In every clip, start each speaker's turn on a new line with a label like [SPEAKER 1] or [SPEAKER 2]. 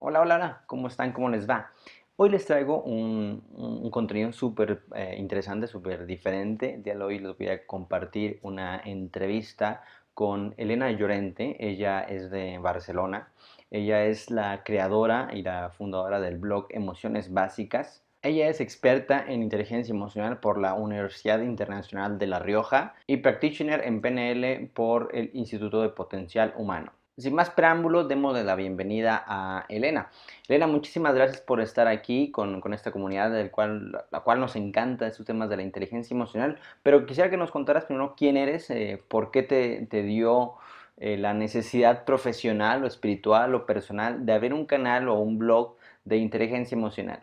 [SPEAKER 1] Hola, hola, hola, ¿cómo están? ¿Cómo les va? Hoy les traigo un contenido súper interesante, súper diferente. El día de hoy les voy a compartir una entrevista con Elena Llorente. Ella es de Barcelona. Ella es la creadora y la fundadora del blog Emociones Básicas. Ella es experta en inteligencia emocional por la Universidad Internacional de La Rioja y practitioner en PNL por el Instituto de Potencial Humano. Sin más preámbulos, demos la bienvenida a Elena. Elena, muchísimas gracias por estar aquí con esta comunidad, la cual nos encanta estos temas de la inteligencia emocional, pero quisiera que nos contaras primero quién eres, por qué te dio la necesidad profesional o espiritual o personal de abrir un canal o un blog de inteligencia emocional.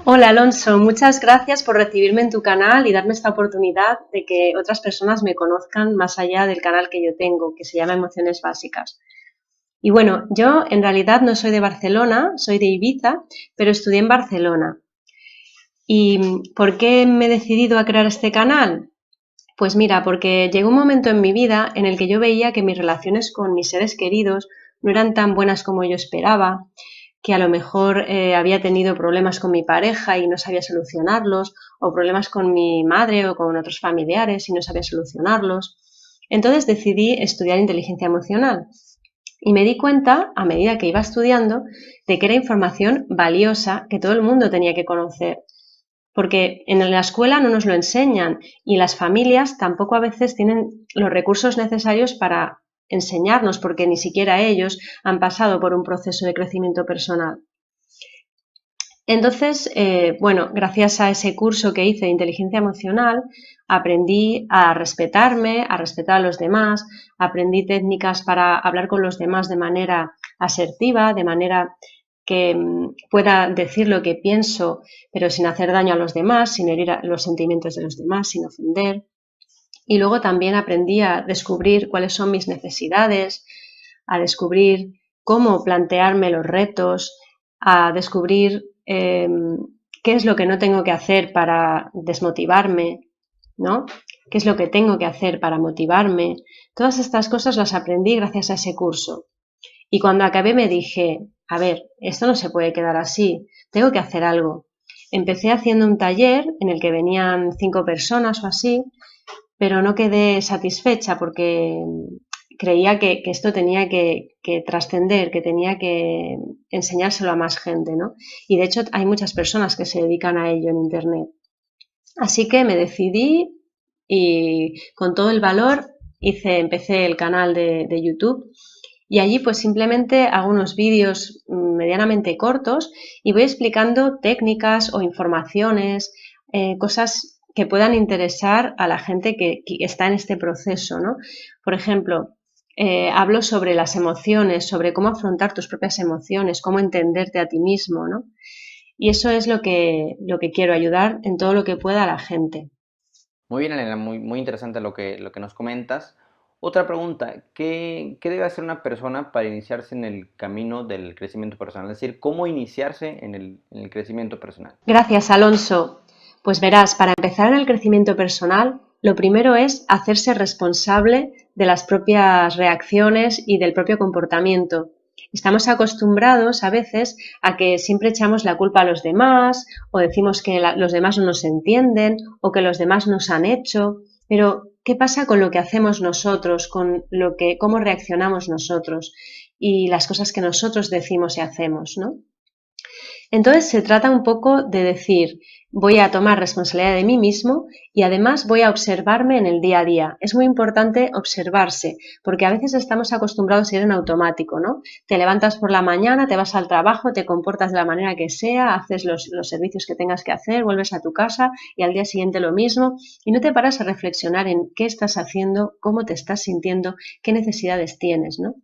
[SPEAKER 2] Hola Alonso, muchas gracias por recibirme en tu canal y darme esta oportunidad de que otras personas me conozcan más allá del canal que yo tengo, que se llama Emociones Básicas. Y bueno, yo en realidad no soy de Barcelona, soy de Ibiza, pero estudié en Barcelona. ¿Y por qué me he decidido a crear este canal? Pues mira, porque llegó un momento en mi vida en el que yo veía que mis relaciones con mis seres queridos no eran tan buenas como yo esperaba, que a lo mejor había tenido problemas con mi pareja y no sabía solucionarlos, o problemas con mi madre o con otros familiares y no sabía solucionarlos. Entonces decidí estudiar inteligencia emocional y me di cuenta, a medida que iba estudiando, de que era información valiosa que todo el mundo tenía que conocer, porque en la escuela no nos lo enseñan y las familias tampoco a veces tienen los recursos necesarios para enseñarnos, porque ni siquiera ellos han pasado por un proceso de crecimiento personal. Entonces, bueno, gracias a ese curso que hice de inteligencia emocional, aprendí a respetarme, a respetar a los demás, aprendí técnicas para hablar con los demás de manera asertiva, de manera que pueda decir lo que pienso, pero sin hacer daño a los demás, sin herir a los sentimientos de los demás, sin ofender. Y luego también aprendí a descubrir cuáles son mis necesidades, a descubrir cómo plantearme los retos, a descubrir qué es lo que no tengo que hacer para desmotivarme, ¿no? ¿Qué es lo que tengo que hacer para motivarme? Todas estas cosas las aprendí gracias a ese curso. Y cuando acabé me dije, a ver, esto no se puede quedar así, tengo que hacer algo. Empecé haciendo un taller en el que venían 5 personas o así, pero no quedé satisfecha porque creía que esto tenía que trascender, que tenía que enseñárselo a más gente, ¿no? Y de hecho hay muchas personas que se dedican a ello en Internet. Así que me decidí y con todo el valor empecé el canal de YouTube y allí pues simplemente hago unos vídeos medianamente cortos y voy explicando técnicas o informaciones, cosas que puedan interesar a la gente que está en este proceso, ¿no? Por ejemplo, hablo sobre las emociones, sobre cómo afrontar tus propias emociones, cómo entenderte a ti mismo, ¿no? Y eso es lo que quiero, ayudar en todo lo que pueda a la gente.
[SPEAKER 1] Muy bien, Elena, muy interesante lo que nos comentas. Otra pregunta, ¿qué debe hacer una persona para iniciarse en el camino del crecimiento personal? Es decir, ¿cómo iniciarse en el crecimiento personal?
[SPEAKER 2] Gracias, Alonso. Pues verás, para empezar en el crecimiento personal, lo primero es hacerse responsable de las propias reacciones y del propio comportamiento. Estamos acostumbrados a veces a que siempre echamos la culpa a los demás o decimos que los demás no nos entienden o que los demás nos han hecho, pero ¿qué pasa con lo que hacemos nosotros, con cómo reaccionamos nosotros y las cosas que nosotros decimos y hacemos, ¿no? Entonces se trata un poco de decir, voy a tomar responsabilidad de mí mismo y además voy a observarme en el día a día. Es muy importante observarse, porque a veces estamos acostumbrados a ir en automático, ¿no? Te levantas por la mañana, te vas al trabajo, te comportas de la manera que sea, haces los servicios que tengas que hacer, vuelves a tu casa y al día siguiente lo mismo y no te paras a reflexionar en qué estás haciendo, cómo te estás sintiendo, qué necesidades tienes, ¿no?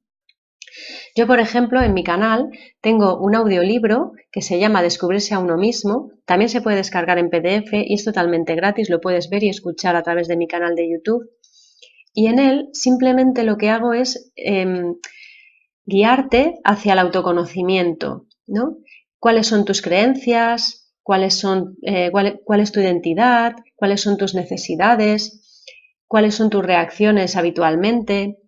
[SPEAKER 2] Yo, por ejemplo, en mi canal tengo un audiolibro que se llama Descubrirse a uno mismo. También se puede descargar en PDF y es totalmente gratis, lo puedes ver y escuchar a través de mi canal de YouTube. Y en él simplemente lo que hago es guiarte hacia el autoconocimiento, ¿no? ¿Cuáles son tus creencias? ¿Cuál es tu identidad? ¿Cuáles son tus necesidades? ¿Cuáles son tus reacciones habitualmente?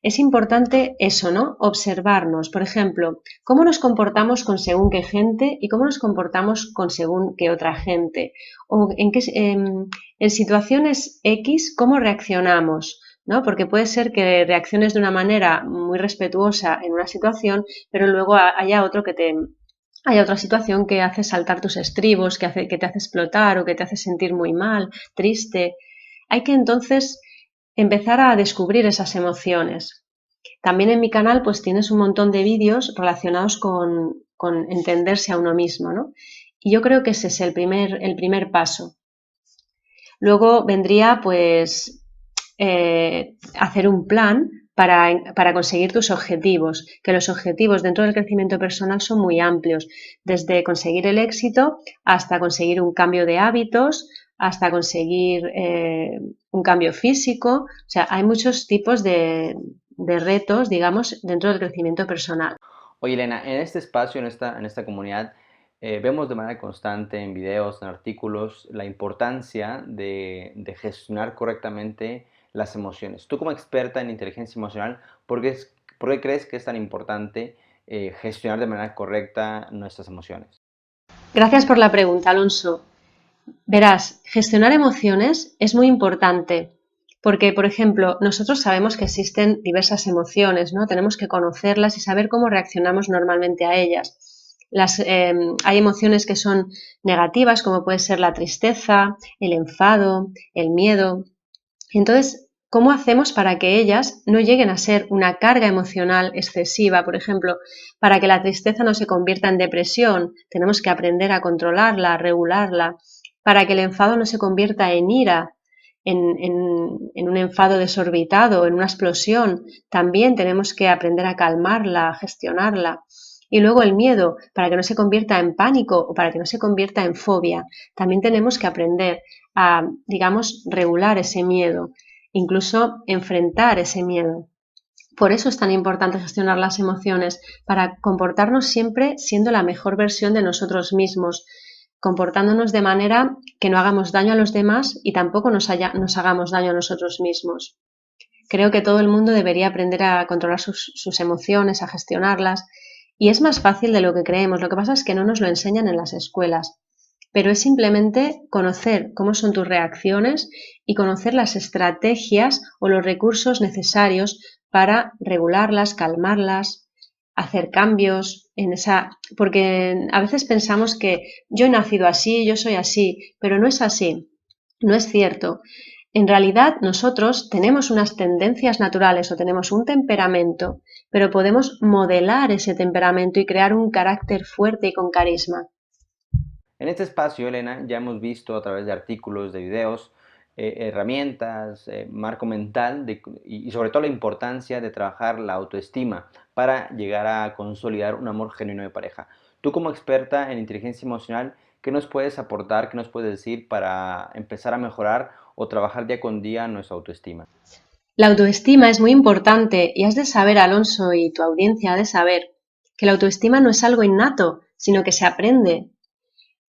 [SPEAKER 2] es importante eso, ¿no? Observarnos, por ejemplo, cómo nos comportamos con según qué gente y cómo nos comportamos con según qué otra gente. O en situaciones X, cómo reaccionamos, ¿no? Porque puede ser que reacciones de una manera muy respetuosa en una situación, pero luego haya otra situación que hace saltar tus estribos, que te hace explotar o que te hace sentir muy mal, triste. Hay que entonces empezar a descubrir esas emociones. También en mi canal pues tienes un montón de vídeos relacionados con entenderse a uno mismo, ¿no? Y yo creo que ese es el primer paso. Luego vendría pues hacer un plan para conseguir tus objetivos, que los objetivos dentro del crecimiento personal son muy amplios, desde conseguir el éxito hasta conseguir un cambio de hábitos, hasta conseguir un cambio físico. O sea, hay muchos tipos de retos, digamos, dentro del crecimiento personal.
[SPEAKER 1] Oye, Elena, en este espacio, en esta comunidad, vemos de manera constante en videos, en artículos, la importancia de gestionar correctamente las emociones. Tú como experta en inteligencia emocional, ¿por qué crees que es tan importante gestionar de manera correcta nuestras emociones?
[SPEAKER 2] Gracias por la pregunta, Alonso. Verás, gestionar emociones es muy importante porque, por ejemplo, nosotros sabemos que existen diversas emociones, ¿no? Tenemos que conocerlas y saber cómo reaccionamos normalmente a ellas. Hay emociones que son negativas, como puede ser la tristeza, el enfado, el miedo. Entonces, ¿cómo hacemos para que ellas no lleguen a ser una carga emocional excesiva? Por ejemplo, para que la tristeza no se convierta en depresión, tenemos que aprender a controlarla, a regularla. Para que el enfado no se convierta en ira, en un enfado desorbitado, en una explosión, también tenemos que aprender a calmarla, a gestionarla. Y luego el miedo, para que no se convierta en pánico o para que no se convierta en fobia, también tenemos que aprender a, digamos, regular ese miedo, incluso enfrentar ese miedo. Por eso es tan importante gestionar las emociones, para comportarnos siempre siendo la mejor versión de nosotros mismos, comportándonos de manera que no hagamos daño a los demás y tampoco nos hagamos daño a nosotros mismos. Creo que todo el mundo debería aprender a controlar sus emociones, a gestionarlas, y es más fácil de lo que creemos. Lo que pasa es que no nos lo enseñan en las escuelas, pero es simplemente conocer cómo son tus reacciones y conocer las estrategias o los recursos necesarios para regularlas, calmarlas, hacer cambios en esa, porque a veces pensamos que yo he nacido así, yo soy así, pero no es así, no es cierto. En realidad nosotros tenemos unas tendencias naturales o tenemos un temperamento, pero podemos modelar ese temperamento y crear un carácter fuerte y con carisma.
[SPEAKER 1] En este espacio, Elena, ya hemos visto a través de artículos, de videos, herramientas, marco mental y sobre todo la importancia de trabajar la autoestima para llegar a consolidar un amor genuino de pareja. Tú como experta en inteligencia emocional, ¿qué nos puedes aportar, qué nos puedes decir para empezar a mejorar o trabajar día con día nuestra autoestima?
[SPEAKER 2] La autoestima es muy importante y has de saber, Alonso, y tu audiencia ha de saber, que la autoestima no es algo innato, sino que se aprende.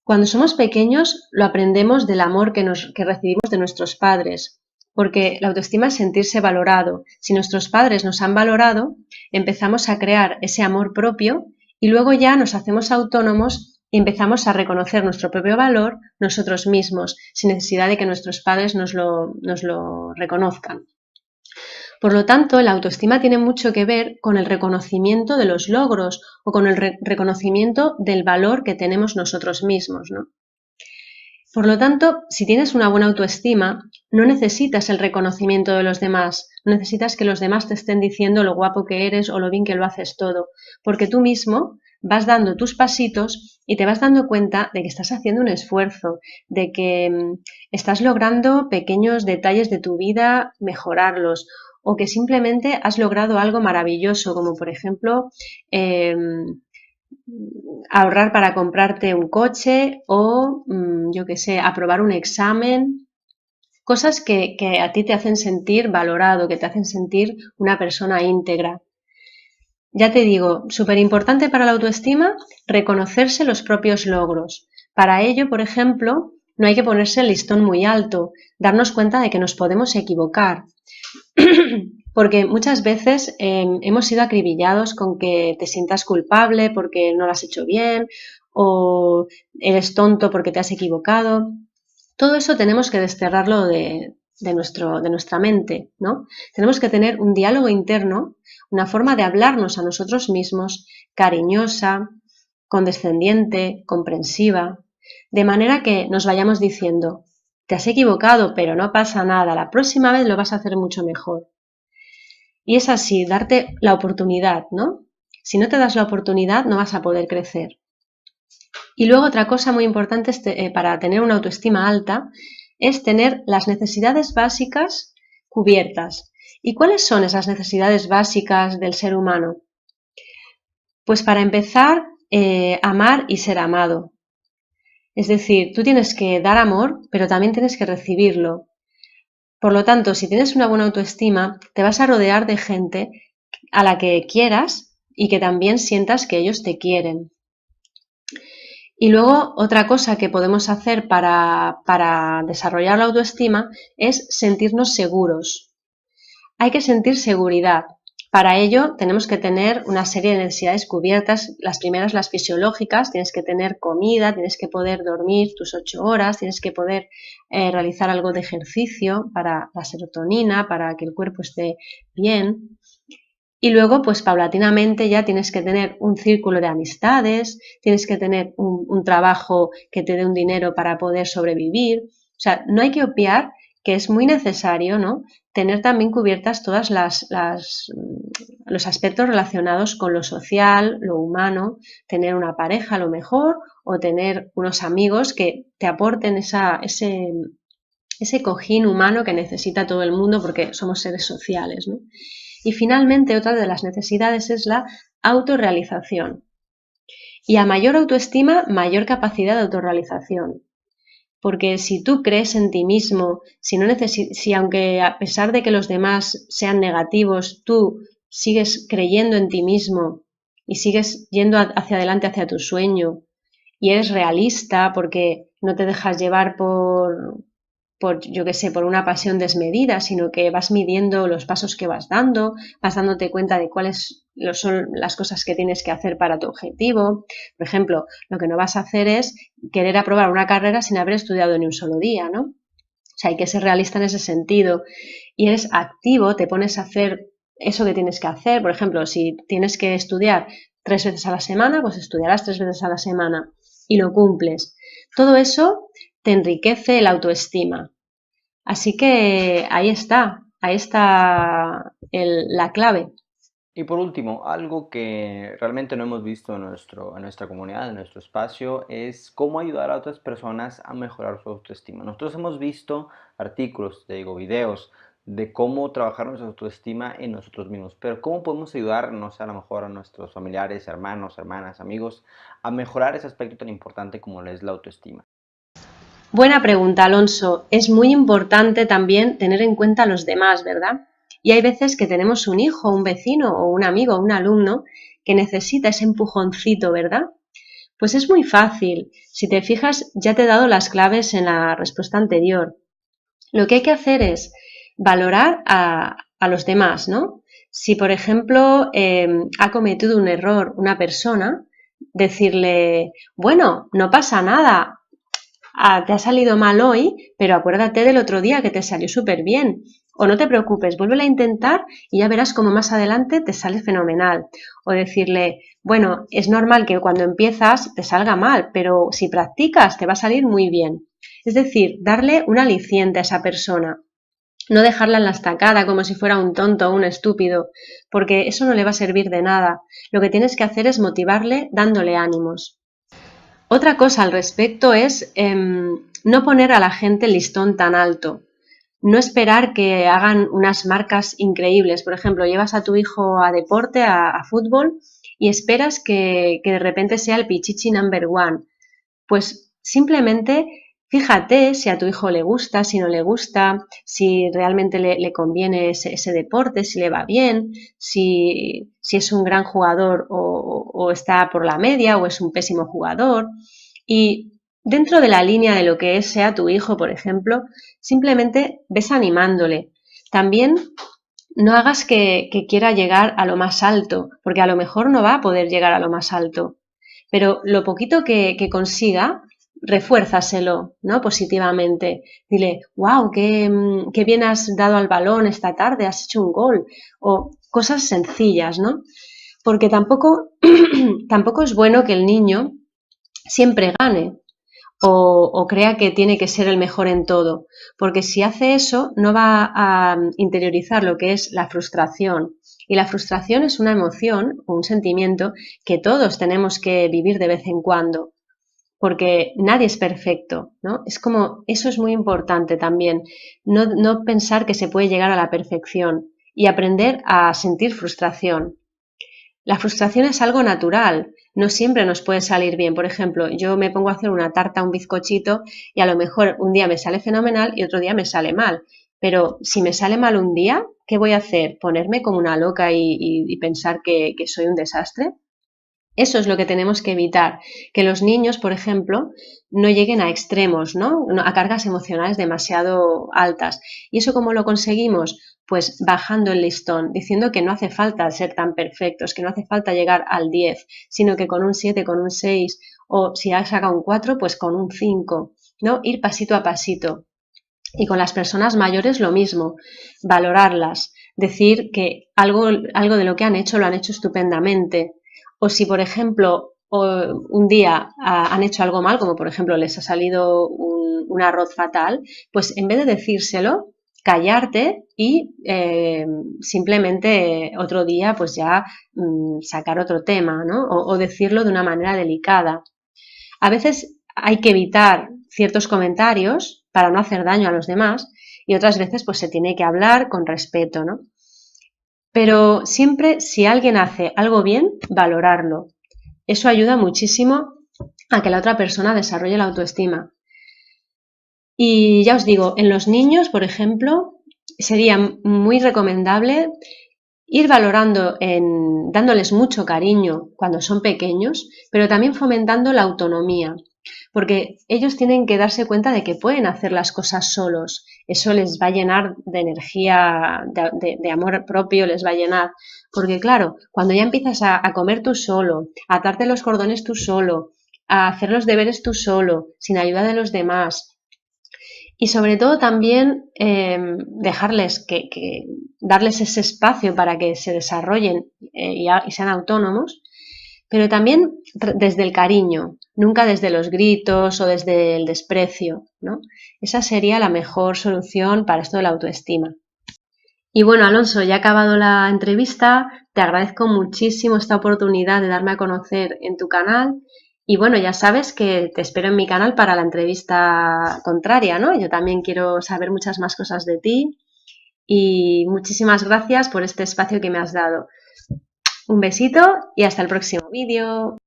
[SPEAKER 2] Cuando somos pequeños lo aprendemos del amor que recibimos de nuestros padres, porque la autoestima es sentirse valorado. Si nuestros padres nos han valorado, empezamos a crear ese amor propio y luego ya nos hacemos autónomos y empezamos a reconocer nuestro propio valor nosotros mismos, sin necesidad de que nuestros padres nos lo reconozcan. Por lo tanto, la autoestima tiene mucho que ver con el reconocimiento de los logros o con el reconocimiento del valor que tenemos nosotros mismos, ¿no? Por lo tanto, si tienes una buena autoestima, no necesitas el reconocimiento de los demás, no necesitas que los demás te estén diciendo lo guapo que eres o lo bien que lo haces todo, porque tú mismo vas dando tus pasitos y te vas dando cuenta de que estás haciendo un esfuerzo, de que estás logrando pequeños detalles de tu vida, mejorarlos, o que simplemente has logrado algo maravilloso, como por ejemplo ahorrar para comprarte un coche o, yo qué sé, aprobar un examen, cosas que a ti te hacen sentir valorado, que te hacen sentir una persona íntegra. Ya te digo, súper importante para la autoestima, reconocerse los propios logros. Para ello, por ejemplo, no hay que ponerse el listón muy alto, darnos cuenta de que nos podemos equivocar. porque muchas veces hemos sido acribillados con que te sientas culpable porque no lo has hecho bien o eres tonto porque te has equivocado. Todo eso tenemos que desterrarlo de nuestra mente, ¿no? Tenemos que tener un diálogo interno, una forma de hablarnos a nosotros mismos, cariñosa, condescendiente, comprensiva, de manera que nos vayamos diciendo, te has equivocado, pero no pasa nada, la próxima vez lo vas a hacer mucho mejor. Y es así, darte la oportunidad, ¿no? Si no te das la oportunidad, no vas a poder crecer. Y luego otra cosa muy importante para tener una autoestima alta es tener las necesidades básicas cubiertas. ¿Y cuáles son esas necesidades básicas del ser humano? Pues para empezar, amar y ser amado. Es decir, tú tienes que dar amor, pero también tienes que recibirlo. Por lo tanto, si tienes una buena autoestima, te vas a rodear de gente a la que quieras y que también sientas que ellos te quieren. Y luego otra cosa que podemos hacer para desarrollar la autoestima es sentirnos seguros. Hay que sentir seguridad. Para ello tenemos que tener una serie de necesidades cubiertas. Las primeras, las fisiológicas, tienes que tener comida, tienes que poder dormir tus 8 horas, tienes que poder realizar algo de ejercicio para la serotonina, para que el cuerpo esté bien. Y luego, pues paulatinamente ya tienes que tener un círculo de amistades, tienes que tener un trabajo que te dé un dinero para poder sobrevivir. O sea, no hay que obviar que es muy necesario, ¿no?, tener también cubiertas todas los aspectos relacionados con lo social, lo humano, tener una pareja a lo mejor o tener unos amigos que te aporten ese cojín humano que necesita todo el mundo porque somos seres sociales, ¿no? Y finalmente, otra de las necesidades es la autorrealización. Y a mayor autoestima, mayor capacidad de autorrealización. Porque si tú crees en ti mismo, si aunque a pesar de que los demás sean negativos, tú sigues creyendo en ti mismo y sigues yendo hacia adelante hacia tu sueño y eres realista porque no te dejas llevar por yo qué sé, por una pasión desmedida, sino que vas midiendo los pasos que vas dándote cuenta de cuáles son las cosas que tienes que hacer para tu objetivo. Por ejemplo, lo que no vas a hacer es querer aprobar una carrera sin haber estudiado ni un solo día, ¿no? O sea, hay que ser realista en ese sentido. Y eres activo, te pones a hacer eso que tienes que hacer. Por ejemplo, si tienes que estudiar 3 veces a la semana, pues estudiarás 3 veces a la semana y lo cumples. Todo eso te enriquece la autoestima. Así que ahí está la clave.
[SPEAKER 1] Y por último, algo que realmente no hemos visto en nuestra comunidad, en nuestro espacio, es cómo ayudar a otras personas a mejorar su autoestima. Nosotros hemos visto artículos, te digo, videos de cómo trabajar nuestra autoestima en nosotros mismos, pero cómo podemos ayudar, no sé, a lo mejor a nuestros familiares, hermanos, hermanas, amigos, a mejorar ese aspecto tan importante como es la autoestima.
[SPEAKER 2] Buena pregunta, Alonso. Es muy importante también tener en cuenta a los demás, ¿verdad? Y hay veces que tenemos un hijo, un vecino o un amigo, un alumno que necesita ese empujoncito, ¿verdad? Pues es muy fácil. Si te fijas, ya te he dado las claves en la respuesta anterior. Lo que hay que hacer es valorar a los demás, ¿no? Si, por ejemplo, ha cometido un error una persona, decirle, bueno, no pasa nada, te ha salido mal hoy, pero acuérdate del otro día que te salió súper bien. O no te preocupes, vuélvelo a intentar y ya verás cómo más adelante te sale fenomenal. O decirle, bueno, es normal que cuando empiezas te salga mal, pero si practicas te va a salir muy bien. Es decir, darle un aliciente a esa persona. No dejarla en la estacada como si fuera un tonto o un estúpido, porque eso no le va a servir de nada. Lo que tienes que hacer es motivarle dándole ánimos. Otra cosa al respecto es no poner a la gente el listón tan alto. No esperar que hagan unas marcas increíbles. Por ejemplo, llevas a tu hijo a deporte, a fútbol, y esperas que de repente sea el pichichi number one. Pues simplemente fíjate si a tu hijo le gusta, si no le gusta, si realmente le conviene ese deporte, si le va bien, si es un gran jugador o está por la media o es un pésimo jugador. Y dentro de la línea de lo que sea tu hijo, por ejemplo, simplemente ves animándole. También no hagas que quiera llegar a lo más alto, porque a lo mejor no va a poder llegar a lo más alto, pero lo poquito que consiga, refuérzaselo, ¿no? Positivamente. Dile, wow, qué bien has dado al balón esta tarde, has hecho un gol, o cosas sencillas, ¿no? Porque tampoco, tampoco es bueno que el niño siempre gane, o crea que tiene que ser el mejor en todo, porque si hace eso no va a interiorizar lo que es la frustración. Y la frustración es una emoción, un sentimiento que todos tenemos que vivir de vez en cuando, porque nadie es perfecto, ¿no? Es como, eso es muy importante también, no pensar que se puede llegar a la perfección y aprender a sentir frustración. La frustración es algo natural, no siempre nos puede salir bien. Por ejemplo, yo me pongo a hacer una tarta, un bizcochito y a lo mejor un día me sale fenomenal y otro día me sale mal. Pero si me sale mal un día, ¿qué voy a hacer? ¿Ponerme como una loca y pensar que soy un desastre? Eso es lo que tenemos que evitar, que los niños, por ejemplo, no lleguen a extremos, ¿no? A cargas emocionales demasiado altas. ¿Y eso cómo lo conseguimos? Pues bajando el listón, diciendo que no hace falta ser tan perfectos, que no hace falta llegar al 10, sino que con un 7, con un 6, o si has sacado un 4, pues con un 5, ¿no? Ir pasito a pasito. Y con las personas mayores lo mismo, valorarlas, decir que algo de lo que han hecho estupendamente. O si, por ejemplo, un día han hecho algo mal, como por ejemplo les ha salido un arroz fatal, pues en vez de decírselo, callarte y simplemente otro día pues ya sacar otro tema, ¿no? O decirlo de una manera delicada. A veces hay que evitar ciertos comentarios para no hacer daño a los demás y otras veces pues se tiene que hablar con respeto, ¿no? Pero siempre si alguien hace algo bien, valorarlo. Eso ayuda muchísimo a que la otra persona desarrolle la autoestima. Y ya os digo, en los niños, por ejemplo, sería muy recomendable ir valorando, dándoles mucho cariño cuando son pequeños, pero también fomentando la autonomía, porque ellos tienen que darse cuenta de que pueden hacer las cosas solos. Eso les va a llenar de energía, de amor propio, les va a llenar. Porque claro, cuando ya empiezas a comer tú solo, a atarte los cordones tú solo, a hacer los deberes tú solo, sin ayuda de los demás, y sobre todo también dejarles darles ese espacio para que se desarrollen y sean autónomos, pero también desde el cariño, nunca desde los gritos o desde el desprecio, ¿no? Esa sería la mejor solución para esto de la autoestima. Y bueno, Alonso, ya ha acabado la entrevista, te agradezco muchísimo esta oportunidad de darme a conocer en tu canal y bueno, ya sabes que te espero en mi canal para la entrevista contraria, ¿no? Yo también quiero saber muchas más cosas de ti y muchísimas gracias por este espacio que me has dado. Un besito y hasta el próximo vídeo.